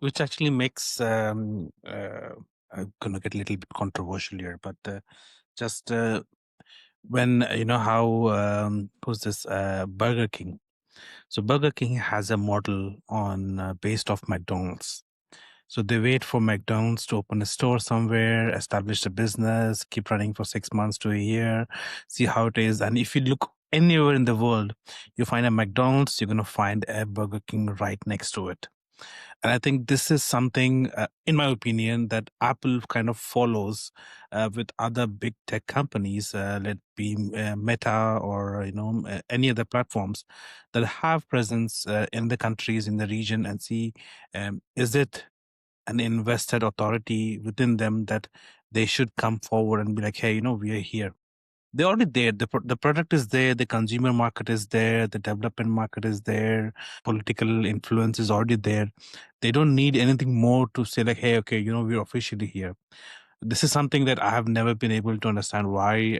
which actually makes I'm gonna get a little bit controversial here, but just when you know how who's this Burger King? So Burger King has a model on based off McDonald's. So they wait for McDonald's to open a store somewhere, establish a business, keep running for 6 months to a year, see how it is. And if you look anywhere in the world, you find a McDonald's, you're going to find a Burger King right next to it. And I think this is something, in my opinion, that Apple kind of follows with other big tech companies, let be Meta or any other platforms that have presence in the countries in the region, and see is it an invested authority within them that they should come forward and be like, hey, we are here. They're already there. The product is there. The consumer market is there. The development market is there. Political influence is already there. They don't need anything more to say like, hey, okay, we're officially here. This is something that I have never been able to understand why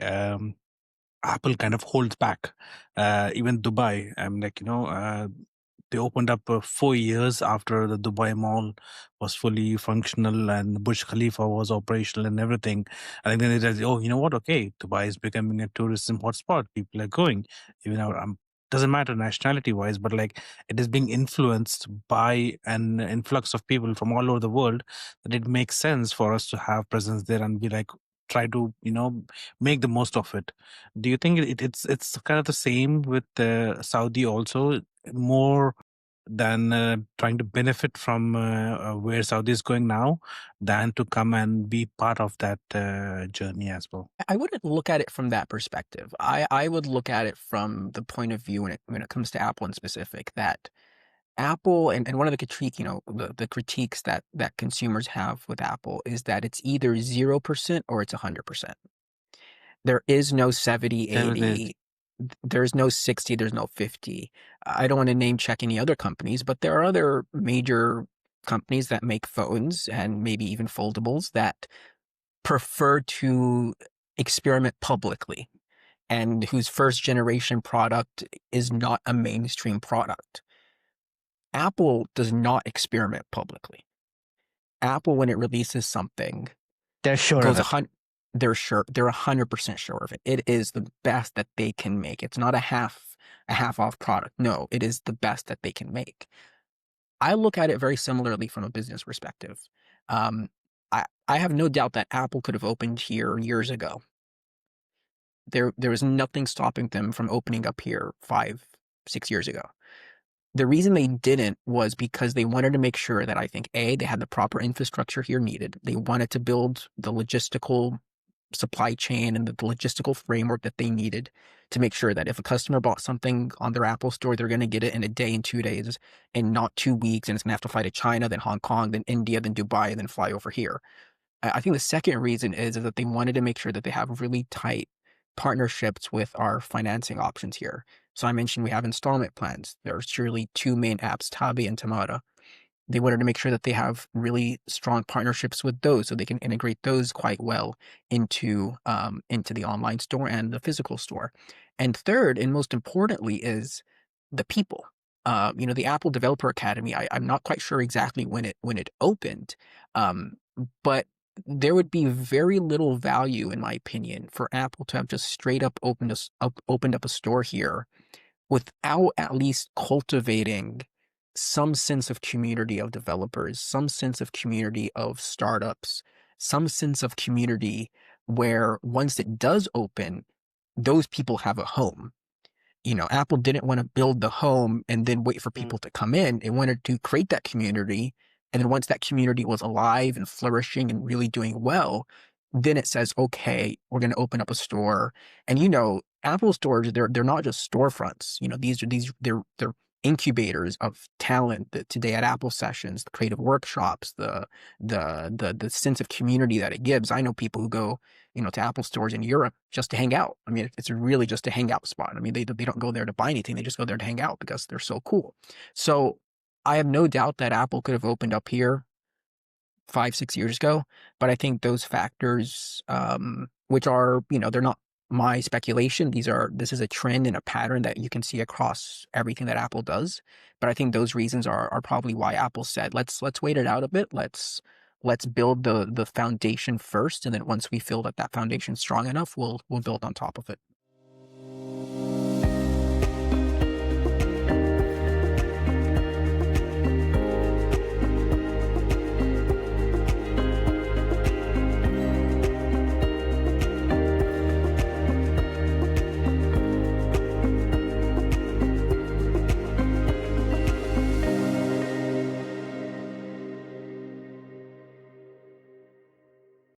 Apple kind of holds back. Even Dubai, I'm like, they opened up 4 years after the Dubai Mall was fully functional and Burj Khalifa was operational and everything. And then they said, oh, you know what? Okay, Dubai is becoming a tourism hotspot. People are going. Even doesn't matter nationality wise, but like it is being influenced by an influx of people from all over the world, that it makes sense for us to have presence there and be like, try to make the most of it. Do you think it's kind of the same with Saudi also, more than trying to benefit from where Saudi is going now, than to come and be part of that journey as well? I wouldn't look at it from that perspective. I would look at it from the point of view when it comes to Apple in specific, that Apple and one of the critiques that consumers have with Apple is that it's either 0% or it's 100%. There is no 70, There it is. 80. There's no 60, there's no 50. I don't want to name check any other companies, but there are other major companies that make phones and maybe even foldables that prefer to experiment publicly and whose first generation product is not a mainstream product. Apple does not experiment publicly. Apple, when it releases something, They're sure of goes a it. hundred. They're 100% sure of it. It is the best that they can make. It's not a half off product. No, it is the best that they can make. I look at it very similarly from a business perspective. Um, I have no doubt that Apple could have opened here years ago. There was nothing stopping them from opening up here 5, 6 years ago. The reason they didn't was because they wanted to make sure that, I think, A, they had the proper infrastructure here needed. They wanted to build the logistical supply chain and the logistical framework that they needed to make sure that if a customer bought something on their Apple store, they're going to get it in a day and 2 days and not 2 weeks. And it's going to have to fly to China, then Hong Kong, then India, then Dubai, and then fly over here. I think the second reason is that they wanted to make sure that they have really tight partnerships with our financing options here. So I mentioned we have installment plans. There's surely two main apps, Tabi and Tamara. They wanted to make sure that they have really strong partnerships with those so they can integrate those quite well into the online store and the physical store. And third, and most importantly, is the people. The Apple Developer Academy. I'm not quite sure exactly when it opened, but there would be very little value, in my opinion, for Apple to have just straight up opened up a store here without at least cultivating some sense of community of developers, some sense of community of startups, some sense of community where once it does open, those people have a home. Apple didn't want to build the home and then wait for Mm. people to come in. It wanted to create that community. And then once that community was alive and flourishing and really doing well, then it says, okay, we're going to open up a store. And Apple stores, they're not just storefronts. They're incubators of talent. That today at Apple Sessions, the creative workshops, the sense of community that it gives. I know people who go to Apple stores in Europe just to hang out. I mean, it's really just a hangout spot. I mean, they don't go there to buy anything. They just go there to hang out because they're so cool. So I have no doubt that Apple could have opened up here 5, 6 years ago, but I think those factors, which are, they're not my speculation. This is a trend and a pattern that you can see across everything that Apple does. But I think those reasons are probably why Apple said, let's wait it out a bit. Let's build the foundation first, and then once we feel that that foundation's strong enough, we'll build on top of it.